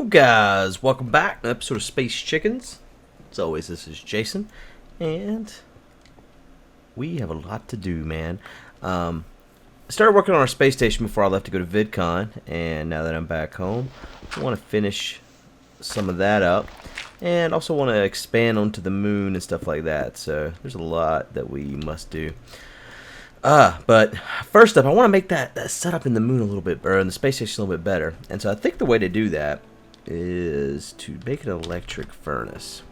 Guys, welcome back to an episode of Space Chickens. As always, this is Jason, and we have a lot to do, man. I started working on our space station before I left to go to VidCon, and now that I'm back home, I want to finish some of that up, and also want to expand onto the moon and stuff like that, so there's a lot that we must do. But first up, I want to make that setup in the moon a little bit, or in the space station a little bit better, and so I think the way to do that is to make an electric furnace.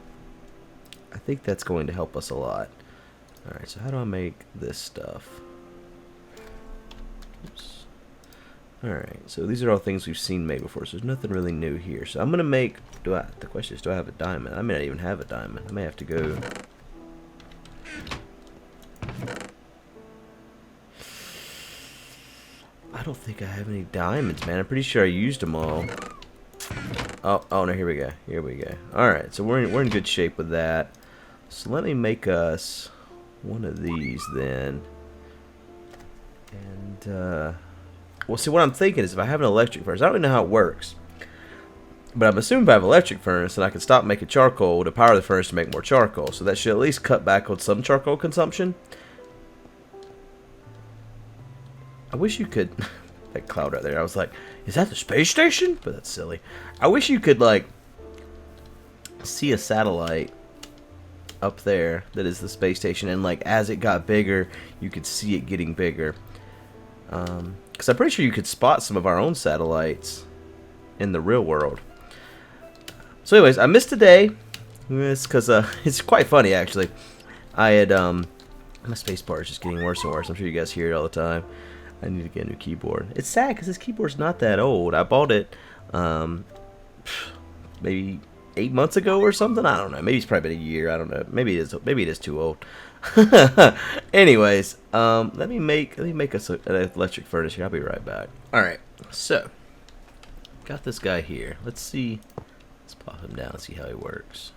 I think that's going to help us a lot. Alright, so how do I make this stuff? Oops. Alright, so these are all things we've seen made before, so there's nothing really new here. So I'm going to make, the question is, do I have a diamond? I may not even have a diamond. I may have to go... I don't think I have any diamonds, man. I'm pretty sure I used them all. Oh no, here we go. Here we go. Alright, so we're in good shape with that. So let me make us one of these then. And, well, see, what I'm thinking is if I have an electric furnace, I don't know how it works. But I'm assuming if I have an electric furnace, then I can stop making charcoal to power the furnace to make more charcoal. So that should at least cut back on some charcoal consumption. I wish you could... that cloud right there, I was like, is that the space station? But that's silly. I wish you could, like, see a satellite up there that is the space station, and, like, as it got bigger, you could see it getting bigger. Because I'm pretty sure you could spot some of our own satellites in the real world. So anyways, I missed a day. It's because, it's quite funny, actually. I had, my space bar is just getting worse and worse. I'm sure you guys hear it all the time. I need to get a new keyboard. It's sad because this keyboard's not that old. I bought it maybe 8 months ago or something. I don't know. Maybe it's probably been a year. I don't know. Maybe it is too old. Anyways, let me make us an electric furnace here. I'll be right back. All right. So, got this guy here. Let's see. Let's pop him down and see how he works.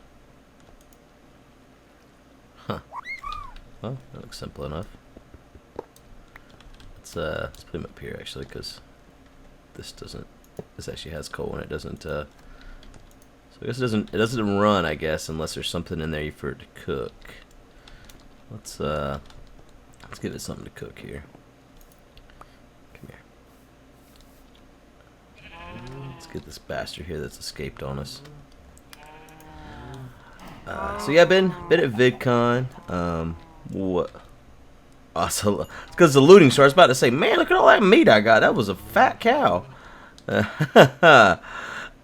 Huh. Well, that looks simple enough. Let's put him up here actually, because this actually has coal and it doesn't. So I guess it doesn't run, I guess, unless there's something in there for it to cook. Let's give it something to cook here. Come here. Let's get this bastard here that's escaped on us. So yeah, been at VidCon. What? Also, because the looting store, I was about to say, man, look at all that meat I got. That was a fat cow. But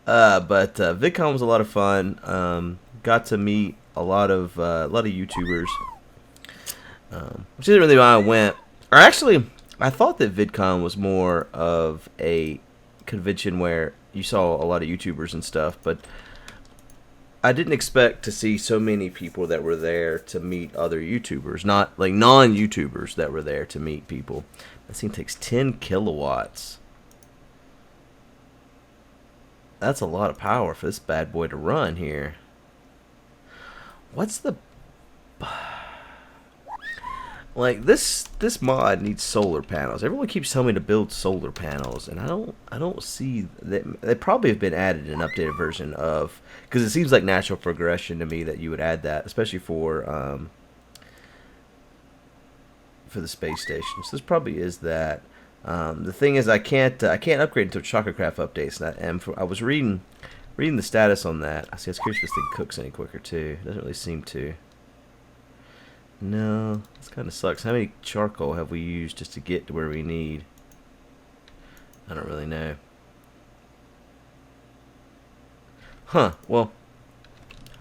VidCon was a lot of fun. Got to meet a lot of YouTubers, which isn't really why I went. Or actually, I thought that VidCon was more of a convention where you saw a lot of YouTubers and stuff, but I didn't expect to see so many people that were there to meet other YouTubers, not like non-YouTubers that were there to meet people. That thing takes 10 kilowatts. That's a lot of power for this bad boy to run here. What's the... Like, this mod needs solar panels. Everyone keeps telling me to build solar panels, and I don't see that. They probably have been added in an updated version of, because it seems like natural progression to me that you would add that, especially for the space station. So this probably is that. The thing is, I can't upgrade until Chococraft updates, and I was reading the status on that. I was curious if this thing cooks any quicker too. It doesn't really seem to. No, this kind of sucks. How many charcoal have we used just to get to where we need? I don't really know. Huh, well,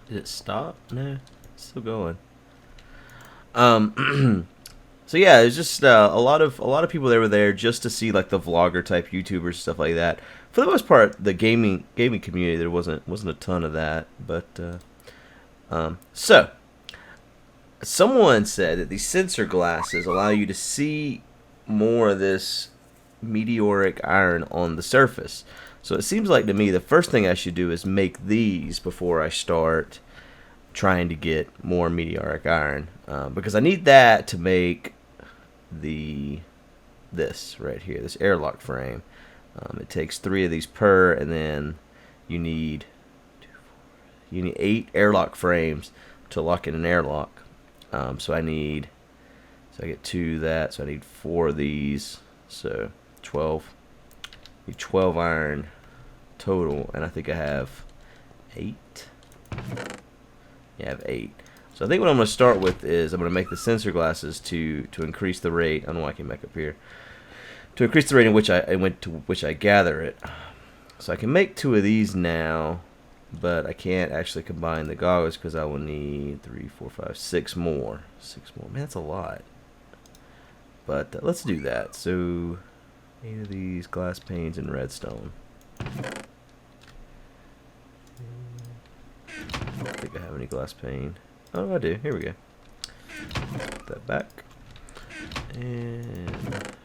did it stop? No, it's still going. So yeah, it was just a lot of people that were there just to see like the vlogger type YouTubers, stuff like that. For the most part, the gaming community, there wasn't a ton of that, but so someone said that these sensor glasses allow you to see more of this meteoric iron on the surface. So it seems like to me the first thing I should do is make these before I start trying to get more meteoric iron, because I need that to make this right here, this airlock frame. It takes 3 of these per, and then you need 8 airlock frames to lock in an airlock. So I get 2 of that, so I need 4 of these, so 12. I need 12 iron total, and I think I have 8. Yeah, I have 8. So I think what I'm going to start with is I'm going to make the sensor glasses to increase the rate. I don't know why I came back up here. To increase the rate in which I gather it. So I can make 2 of these now, but I can't actually combine the goggles because I will need 3, 4, 5, 6 more. 6 more. Man, that's a lot. But let's do that. So 8 of these glass panes and redstone. I don't think I have any glass pane. Oh, I do. Here we go. Put that back. And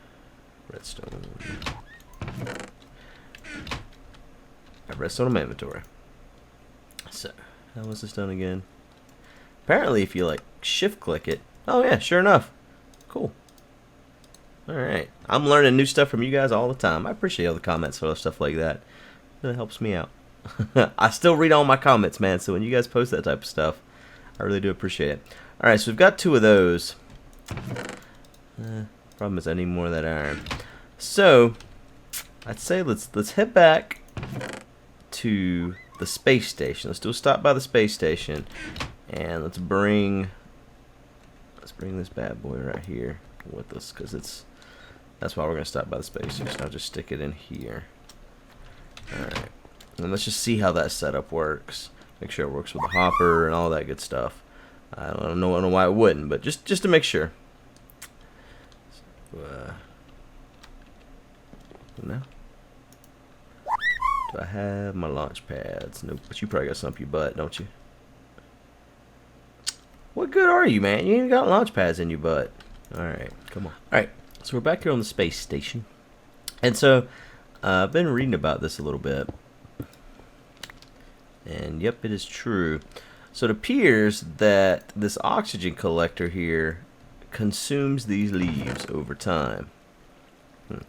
redstone. I have redstone in my inventory. So, how was this done again? Apparently, if you like shift click it. Oh yeah, sure enough. Cool. Alright. I'm learning new stuff from you guys all the time. I appreciate all the comments for stuff like that. It helps me out. I still read all my comments, man, so when you guys post that type of stuff, I really do appreciate it. Alright, so we've got 2 of those. Problem is I need more of that iron. So, I'd say let's head back to the space station. Let's do a stop by the space station, and let's bring this bad boy right here with us, because that's why we're gonna stop by the space station. I'll just stick it in here. Alright. And let's just see how that setup works. Make sure it works with the hopper and all that good stuff. I don't know why it wouldn't, but just to make sure. So, no. Do I have my launch pads? Nope. But you probably got some up your butt, don't you? What good are you, man? You ain't got launch pads in your butt. Alright, come on. Alright, so we're back here on the space station. And so, I've been reading about this a little bit. And yep, it is true. So it appears that this oxygen collector here consumes these leaves over time. Don't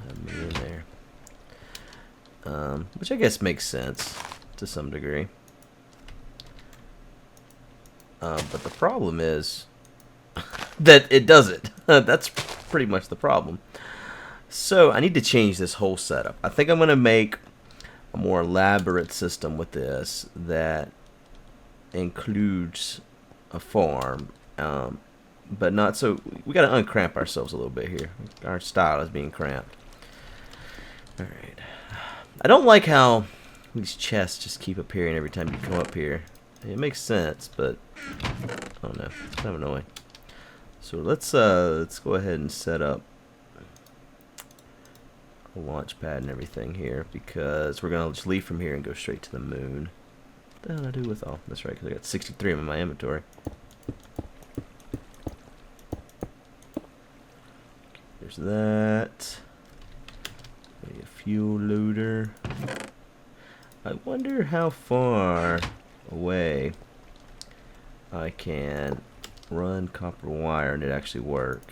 have me in there. Which I guess makes sense to some degree. But the problem is that it doesn't. That's pretty much the problem. So I need to change this whole setup. I think I'm going to make a more elaborate system with this that includes a farm, but not so. We got to uncramp ourselves a little bit here. Our style is being cramped. All right. I don't like how these chests just keep appearing every time you come up here. It makes sense, but I don't know. It's kind of annoying. So let's go ahead and set up a launch pad and everything here, because we're gonna just leave from here and go straight to the moon. What the hell did I do with all? That's right, because I got 63 in my inventory. There's that. Maybe a fuel loader. I wonder how far away I can run copper wire and it actually work.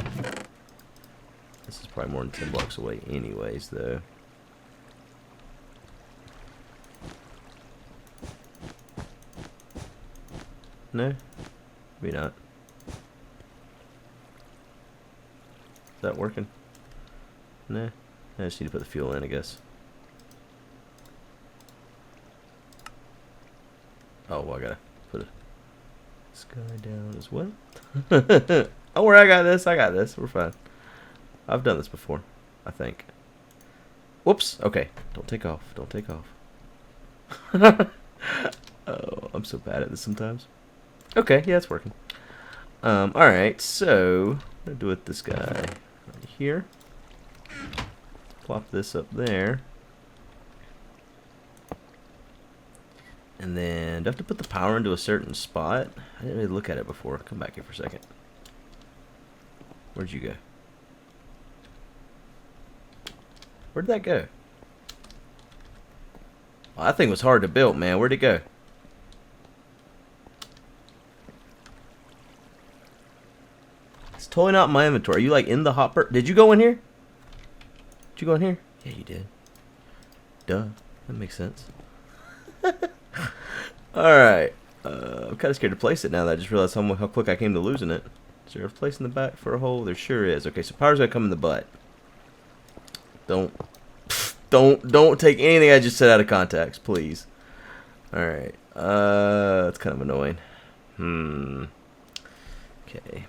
This is probably more than 10 blocks away anyways, though. No? Maybe not. Is that working? No? I just need to put the fuel in, I guess. Oh, well, I gotta put a sky down as well. Don't worry, I got this. I got this. We're fine. I've done this before, I think. Whoops. Okay. Don't take off. Don't take off. Oh, I'm so bad at this sometimes. Okay, yeah, it's working. Alright, so I'm gonna do it with this guy right here. Plop this up there. And then, do I have to put the power into a certain spot? I didn't really look at it before. Come back here for a second. Where'd you go? Where'd that go? Well, that thing was hard to build, man. Where'd it go? It's totally not in my inventory. Are you like in the hopper? Did you go in here? Did you go in here? Yeah, you did. Duh. That makes sense. Alright. I'm kind of scared to place it now that I just realized how quick I came to losing it. Is there a place in the back for a hole? There sure is. Okay, so power's gonna come in the butt. Don't take anything I just said out of context, please. Alright. That's kind of annoying. Okay.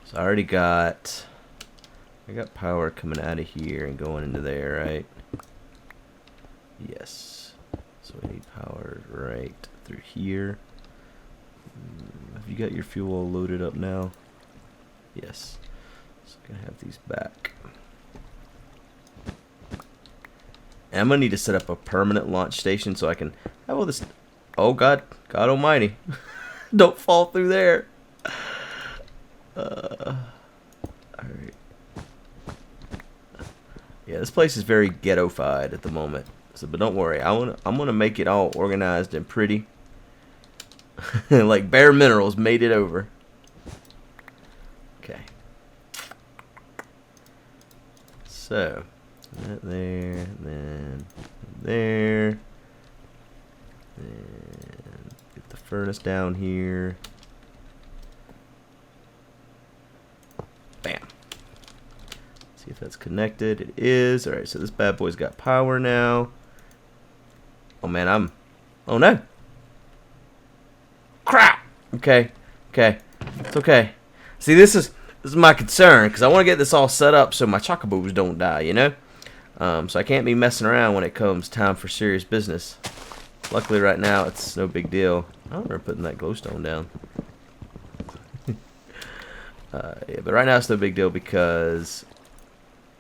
So I already got power coming out of here and going into there, right? Yes. So we need power right through here. Have you got your fuel all loaded up now? Yes. So I'm gonna have these back. And I'm gonna need to set up a permanent launch station so I can have all this. Oh God Almighty! Don't fall through there. All right. Yeah, this place is very ghetto-fied at the moment. So, but don't worry, I'm gonna make it all organized and pretty. Like Bare Minerals made it over. Okay. So that there, then there, and get the furnace down here. Bam. See if that's connected. It is. All right. So this bad boy's got power now. Oh man, oh no. Crap. Okay. It's okay. See, this is my concern because I want to get this all set up so my chocobos don't die, you know. So I can't be messing around when it comes time for serious business. Luckily, right now it's no big deal. I don't remember putting that glowstone down. Yeah, but right now it's no big deal because.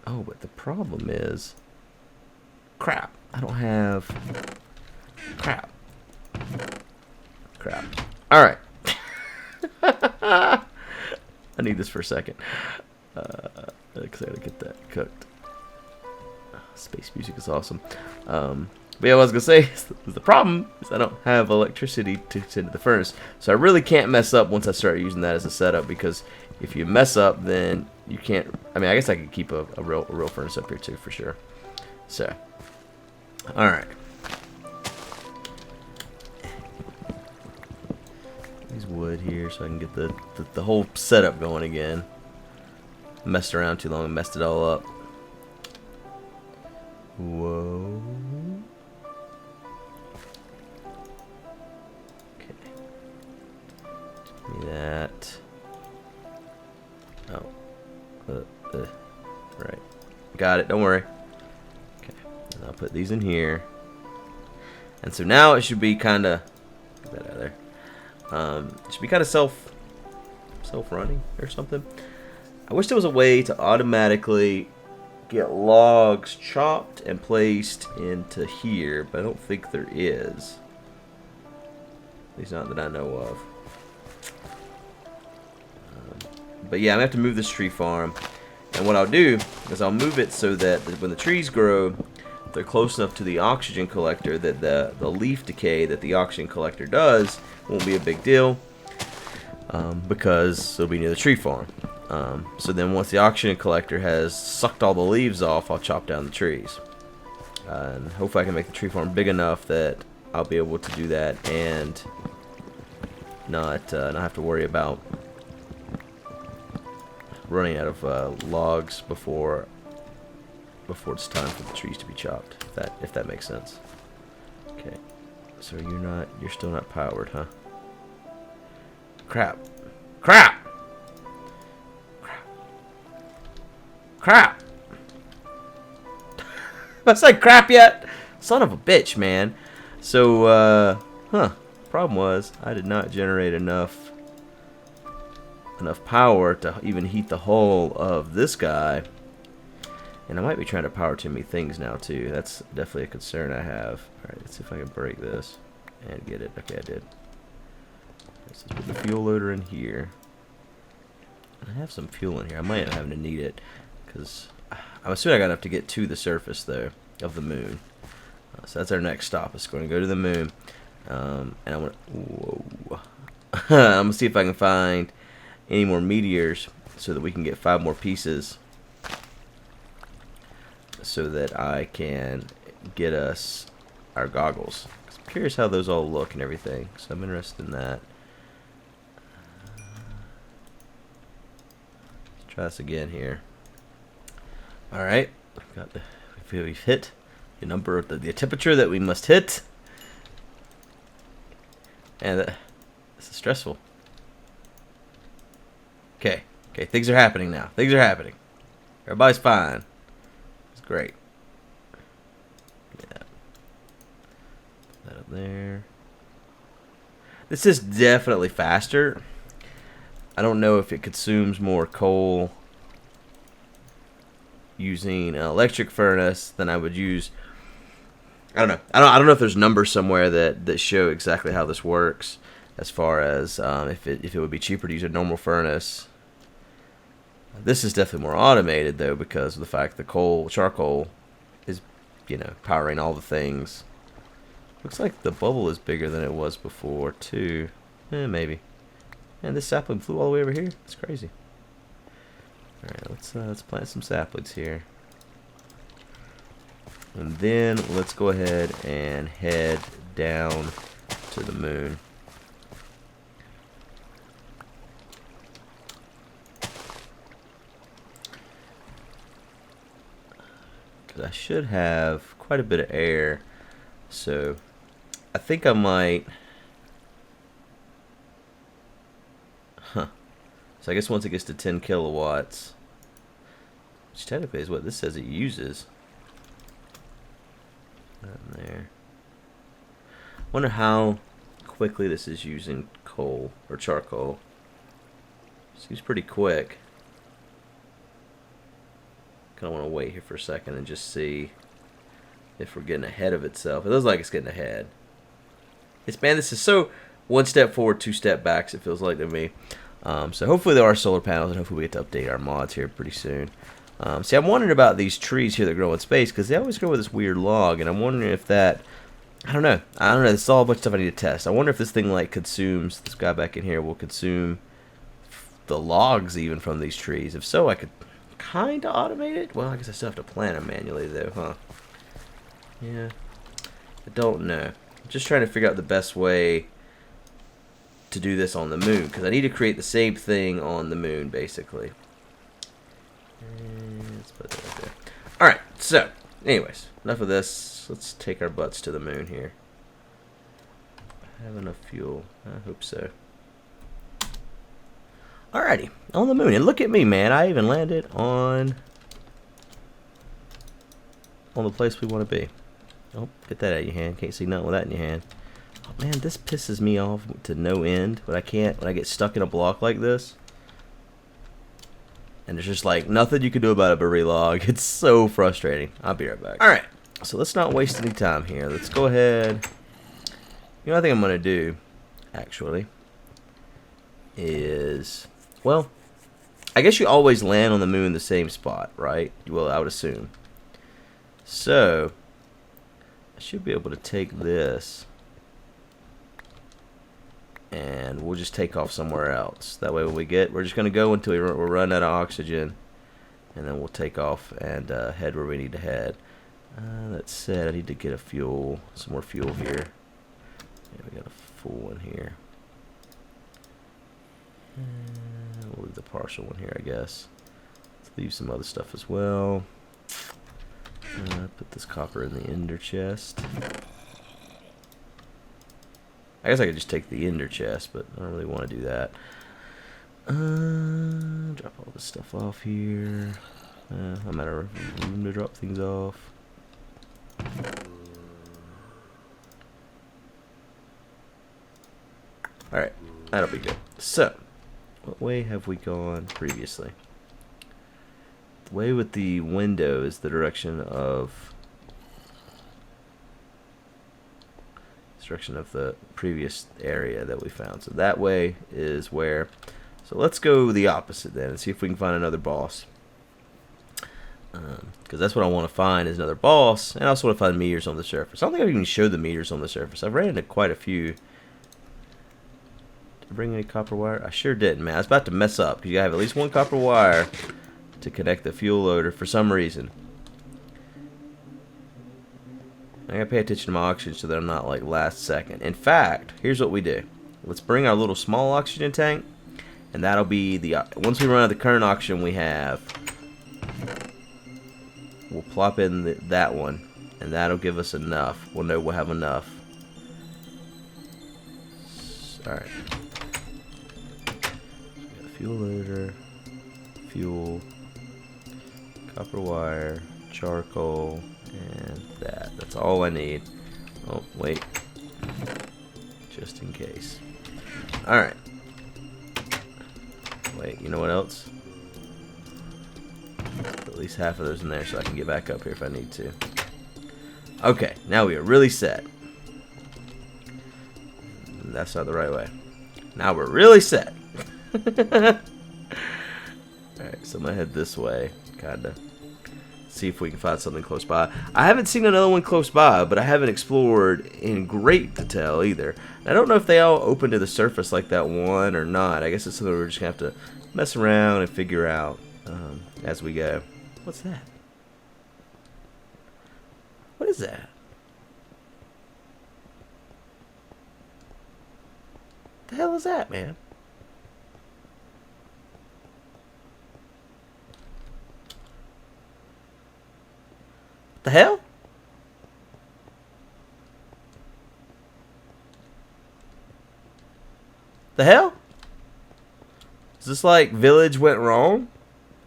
Oh, but the problem is. Crap. I don't have. Crap. Alright. I need this for a second. Because I gotta get that cooked. Space music is awesome. But yeah, what I was gonna say is the problem is I don't have electricity to send to the furnace. So I really can't mess up once I start using that as a setup because if you mess up, then you can't. I mean, I guess I could keep a real furnace up here too for sure. So, all right. These wood here so I can get the whole setup going again. Messed around too long and messed it all up. Whoa. Okay. Give me that. Oh. Right. Got it. Don't worry. Okay. And I'll put these in here. And so now it should be kind of. Get that out of there. It should be kind of self-running or something. I wish there was a way to automatically get logs chopped and placed into here, but I don't think there is. At least not that I know of. But yeah, I'm gonna have to move this tree farm, and what I'll do is I'll move it so that when the trees grow, they're close enough to the oxygen collector that the leaf decay that the oxygen collector does won't be a big deal, because it'll be near the tree farm. So then once the oxygen collector has sucked all the leaves off, I'll chop down the trees. And hopefully I can make the tree farm big enough that I'll be able to do that and not have to worry about running out of logs before it's time for the trees to be chopped. If that makes sense. Okay. So you're still not powered, huh? Crap. I said crap yet? Son of a bitch, man. So, problem was I did not generate enough power to even heat the hull of this guy. And I might be trying to power too many things now too. That's definitely a concern I have. Alright, let's see if I can break this and get it. Okay, I did. Let's put the fuel loader in here. I have some fuel in here. I might end up having to need it because I'm assuming I got enough to get to the surface though of the moon. So that's our next stop. It's going to go to the moon, and I'm gonna. Whoa. I'm gonna see if I can find any more meteors so that we can get 5 more pieces. so that I can get us our goggles. I'm curious how those all look and everything, so I'm interested in that. Let's try this again here. Alright, we've hit the number of the temperature that we must hit. And this is stressful. Okay, things are happening now. Things are happening. Everybody's fine. It's great. Yeah. Put that up there. This is definitely faster. I don't know if it consumes more coal using an electric furnace than I would use. I don't know. I don't know if there's numbers somewhere that show exactly how this works, as far as if it would be cheaper to use a normal furnace. This is definitely more automated though, because of the fact that charcoal is, powering all the things. Looks like the bubble is bigger than it was before too. Maybe. And this sapling flew all the way over here. It's crazy. All right, let's plant some saplings here. And then let's go ahead and head down to the moon. Because I should have quite a bit of air. So I think I might... So I guess once it gets to 10 kilowatts, which technically is what this says it uses. There. Wonder how quickly this is using coal or charcoal. Seems pretty quick. Kind of want to wait here for a second and just see if we're getting ahead of itself. It looks like it's getting ahead. Man, this is so one step forward, two step backs, it feels like to me. So hopefully there are solar panels, and hopefully we get to update our mods here pretty soon. See, I'm wondering about these trees here that grow in space, because they always grow with this weird log, and I'm wondering if that... I don't know. This is all a bunch of stuff I need to test. I wonder if this thing, like, consumes... This guy back in here will consume the logs, even, from these trees. If so, I could kind of automate it. Well, I guess I still have to plant them manually, though, huh? Yeah. I don't know. I'm just trying to figure out the best way to do this on the moon, because I need to create the same thing on the moon, basically. Let's put that right there. Alright, so, anyways, enough of this. Let's take our butts to the moon here. I have enough fuel. I hope so. Alrighty, on the moon. And look at me, man. I even landed on the place we want to be. Oh, get that out of your hand. Can't see nothing with that in your hand. Oh, man, this pisses me off to no end when I get stuck in a block like this. And there's just like nothing you can do about it but relog. It's so frustrating. I'll be right back. Alright, so let's not waste any time here. Let's go ahead. You know what I think I'm going to do, actually, is, well, I guess you always land on the moon in the same spot, right? Well, I would assume. So, I should be able to take this, and we'll just take off somewhere else. That way when we're just going to go until we're run out of oxygen, and then we'll take off and head where we need to head. That said, I need to get some more fuel here. Yeah, we got a full one here. We'll leave the partial one here, I guess. Let's leave some other stuff as well. Put this copper in the ender chest. I guess I could just take the ender chest, but I don't really want to do that. Drop all this stuff off here. No matter room to drop things off. Alright, that'll be good. So, what way have we gone previously? The way with the window is the direction of the previous area that we found. So that way is where. So let's go the opposite then and see if we can find another boss. Because that's what I want to find is another boss, and I also want to find meters on the surface. I don't think I've even showed the meters on the surface. I've ran into quite a few. Did I bring any copper wire? I sure didn't, man. I was about to mess up because you have at least one copper wire to connect the fuel loader for some reason. I gotta pay attention to my oxygen so that I'm not like last second. In fact, here's what we do. Let's bring our little small oxygen tank, and that'll be the once we run out of the current oxygen we have, we'll plop in that one, and that'll give us enough. We'll know we'll have enough. All right. Fuel loader, fuel, copper wire, charcoal, and that. That's all I need. Oh, wait. Just in case. Alright. Wait, you know what else? Put at least half of those in there so I can get back up here if I need to. Okay, now we are really set. That's not the right way. Now we're really set. Alright, so I'm gonna head this way, kinda. See if we can find something close by. I haven't seen another one close by, but I haven't explored in great detail either. I don't know if they all open to the surface like that one or not. I guess it's something we're just gonna have to mess around and figure out as we go. What's that? What is that? The hell is that, man? The hell? The hell? Is this like Village Went Wrong?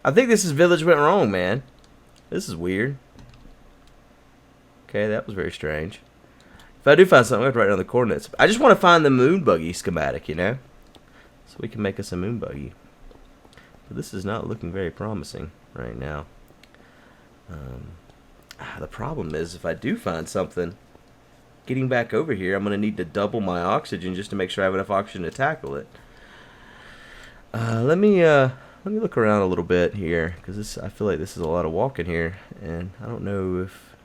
I think this is Village Went Wrong, man. This is weird. Okay, that was very strange. If I do find something, I have to write down the coordinates. I just want to find the moon buggy schematic, you know? So we can make us a moon buggy. But this is not looking very promising right now. The problem is, if I do find something, getting back over here, I'm going to need to double my oxygen just to make sure I have enough oxygen to tackle it. Let me look around a little bit here, because I feel like this is a lot of walking here, and I don't know if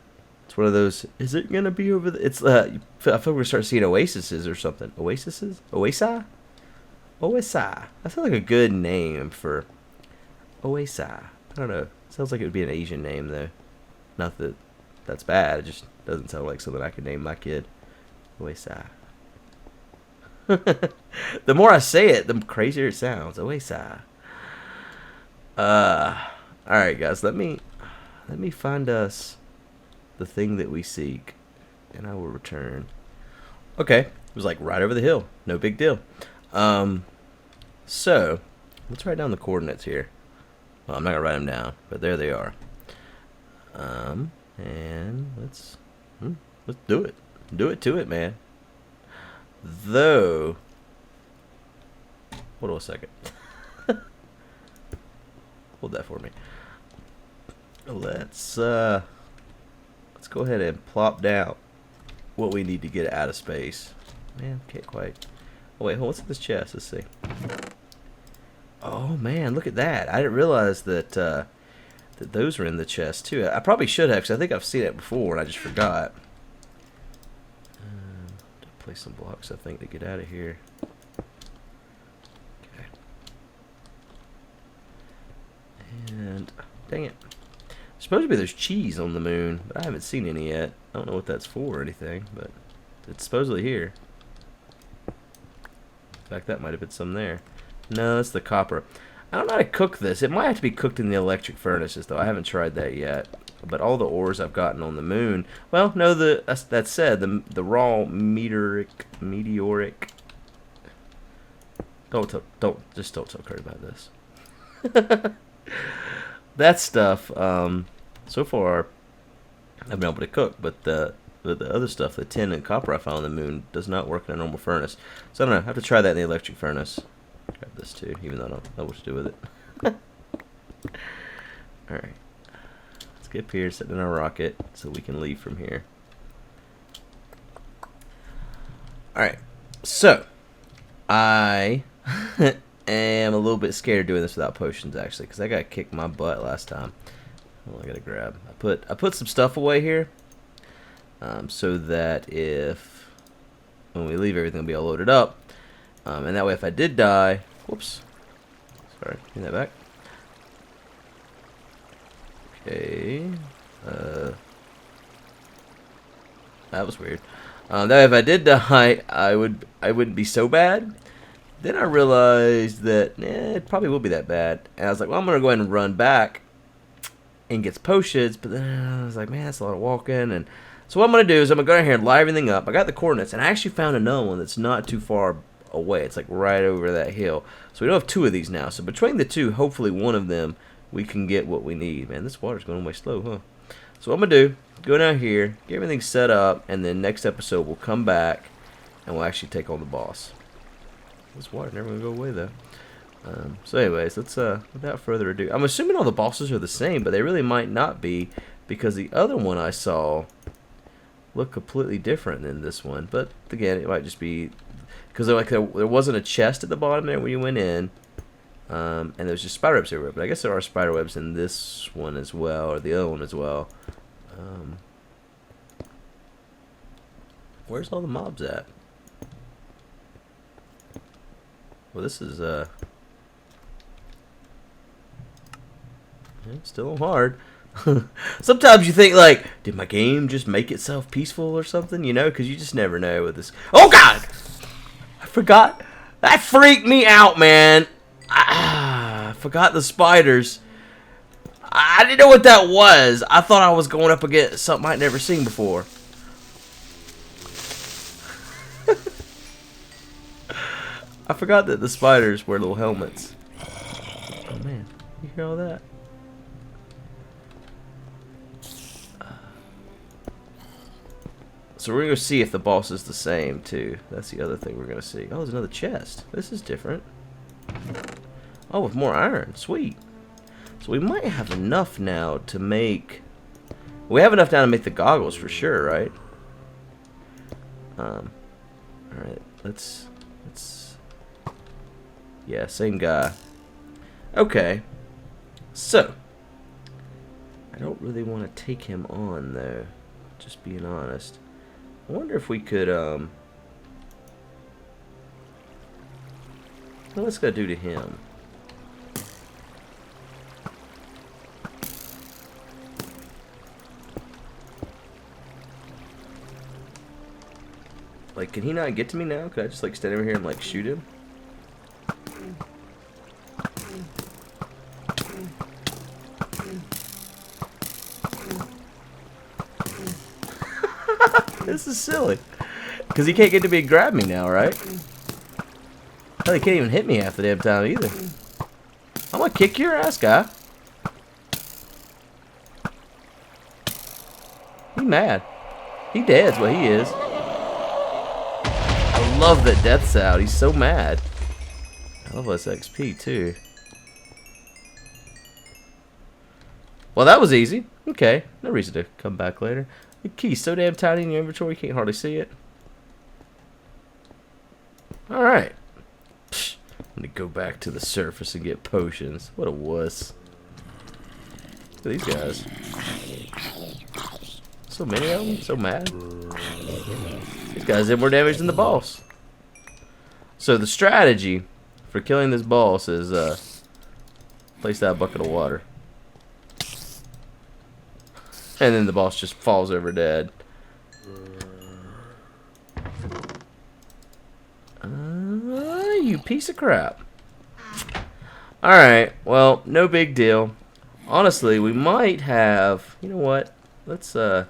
it's one of those. Is it going to be over? It's I feel like we're starting to see oases or something. Oases? Oasi? Oasi. That sounds like a good name for Oasi. I don't know. Sounds like it would be an Asian name though. Not that that's bad. It just doesn't sound like something I could name my kid. Oasi. The more I say it, the crazier it sounds. Oasi. Alright guys, let me find us the thing that we seek, and I will return. Okay, it was like right over the hill. No big deal. So let's write down the coordinates here. Well, I'm not gonna write them down, but there they are. And let's do it. Do it to it, man. Though, hold on a second. Hold that for me. Let's go ahead and plop down what we need to get out of space. Man, can't quite. Oh wait, hold on, what's in this chest? Let's see. Oh man, look at that! I didn't realize that that those were in the chest too. I probably should have, because I think I've seen it before and I just forgot. Place some blocks, I think, to get out of here. Okay. And dang it, supposed to be there's cheese on the moon, but I haven't seen any yet. I don't know what that's for or anything, but it's supposedly here. In fact, that might have been some there. No, that's the copper. I don't know how to cook this. It might have to be cooked in the electric furnaces, though. I haven't tried that yet. But all the ores I've gotten on the moon. Well, no. That said, the raw meteoric. Don't tell Kurt about this. That stuff. So far, I've been able to cook, but the other stuff, the tin and copper I found on the moon, does not work in a normal furnace. So I don't know. I have to try that in the electric furnace. Grab this too, even though I don't know what to do with it. All right. Get up here, sit in our rocket, so we can leave from here. Alright, so I am a little bit scared doing this without potions, actually, because I got kicked my butt last time. Oh, I gotta grab. I put some stuff away here, so that if when we leave, everything will be all loaded up, and that way, if I did die, whoops, sorry, give that back. Okay. That was weird. That if I did die, I wouldn't be so bad. Then I realized that it probably will be that bad. And I was like, well, I'm gonna go ahead and run back and get potions. But then I was like, man, that's a lot of walking. And so what I'm gonna do is I'm gonna go down here and live everything up. I got the coordinates, and I actually found another one that's not too far away. It's like right over that hill. So we don't have two of these now. So between the two, hopefully one of them we can get what we need. Man, this water's going way slow, huh? So what I'm gonna do, go down here, get everything set up, and then next episode we'll come back and we'll actually take on the boss. This water's never gonna go away though. So anyways, let's without further ado, I'm assuming all the bosses are the same, but they really might not be, because the other one I saw looked completely different than this one. But again, it might just be because there wasn't a chest at the bottom there when you went in, and there was just spider webs everywhere. But I guess there are spider webs in this one as well, or the other one as well. Where's all the mobs at? Well, this is still hard. Sometimes you think like, did my game just make itself peaceful or something? You know, because you just never know with this. Oh God, I forgot. That freaked me out, man. I forgot the spiders. I didn't know what that was. I thought I was going up against something I'd never seen before. I forgot that the spiders wear little helmets. Oh man, you hear all that? So we're going to see if the boss is the same too. That's the other thing we're going to see. Oh, there's another chest. This is different. Oh, with more iron. Sweet. So we might have enough now to make... We have enough now to make the goggles for sure, right? Alright, let's... Yeah, same guy. Okay. So. I don't really want to take him on, though. Just being honest. I wonder if we could, what's gonna do to him? Like, can he not get to me now? Could I just, like, stand over here and, like, shoot him? This is silly. Because he can't get to me and grab me now, right? Hell, he can't even hit me half the damn time either. I'm gonna kick your ass, guy. He mad. He dead's what he is. I love that death sound. He's so mad. I love us XP too. Well, that was easy. Okay, no reason to come back later. The key's so damn tiny in your inventory, you can't hardly see it. Alright. Let me go back to the surface and get potions. What a wuss. Look at these guys. So many of them, so mad. These guys did more damage than the boss. So the strategy for killing this boss is place that bucket of water. And then the boss just falls over dead. You piece of crap. Alright, well, no big deal. Honestly, we might have... You know what? Let's, it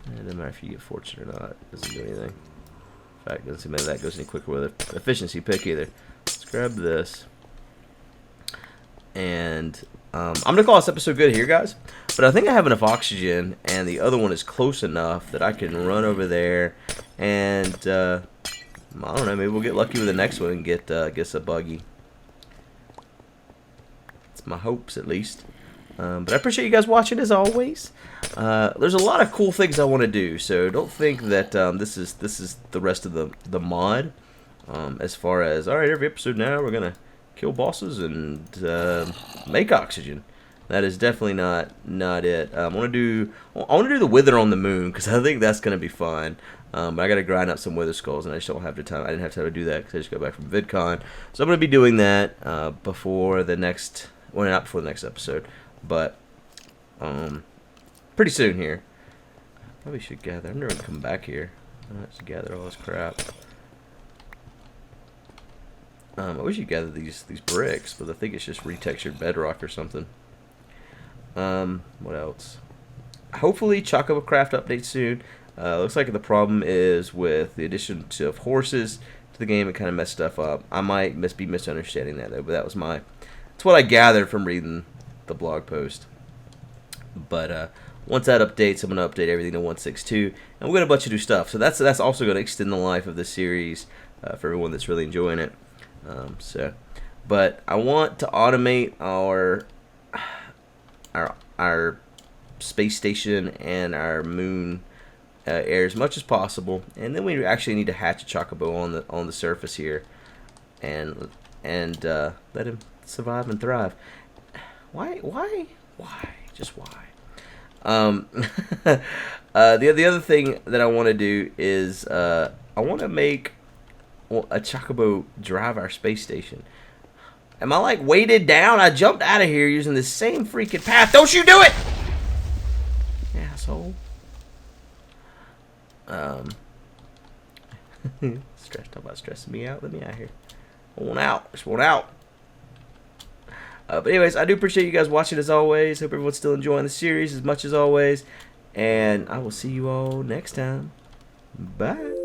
doesn't matter if you get fortune or not. It doesn't do anything. In fact, it doesn't seem like that goes any quicker with an efficiency pick either. Let's grab this. And... I'm going to call this episode good here, guys. But I think I have enough oxygen, and the other one is close enough that I can run over there. And, I don't know, maybe we'll get lucky with the next one and get a buggy. It's my hopes, at least. But I appreciate you guys watching, as always. There's a lot of cool things I want to do, so don't think that this is the rest of the mod. As far as, alright, every episode now we're going to kill bosses and make oxygen. That is definitely not it. I want to do the wither on the moon, because I think that's going to be fun. But I got to grind up some wither skulls, and I just don't have the time. I didn't have time to do that because I just got back from VidCon. So I'm going to be doing that before the next, well, not before the next episode, but pretty soon here. Probably should gather. I'm never gonna come back here. I have to gather all this crap. I wish you gather these bricks, but I think it's just retextured bedrock or something. What else? Hopefully Chococraft updates soon. Looks like the problem is with the addition of horses to the game. It kind of messed stuff up. I might be misunderstanding that though, but that's what I gathered from reading the blog post. But once that updates, I'm gonna update everything to 1.6.2, and we're gonna bunch of new stuff. So that's also gonna extend the life of this series for everyone that's really enjoying it. But I want to automate our space station and our moon air as much as possible, and then we actually need to hatch a chocobo on the surface here, and let him survive and thrive. Why? Just why? The other thing that I want to do is I want to make a chocobo drive our space station. Am I like weighted down? I jumped out of here using the same freaking path. Don't you do it, asshole! Stressed about stressing me out. Let me out here. I want out. Just want out. But anyways, I do appreciate you guys watching as always. Hope everyone's still enjoying the series as much as always. And I will see you all next time. Bye.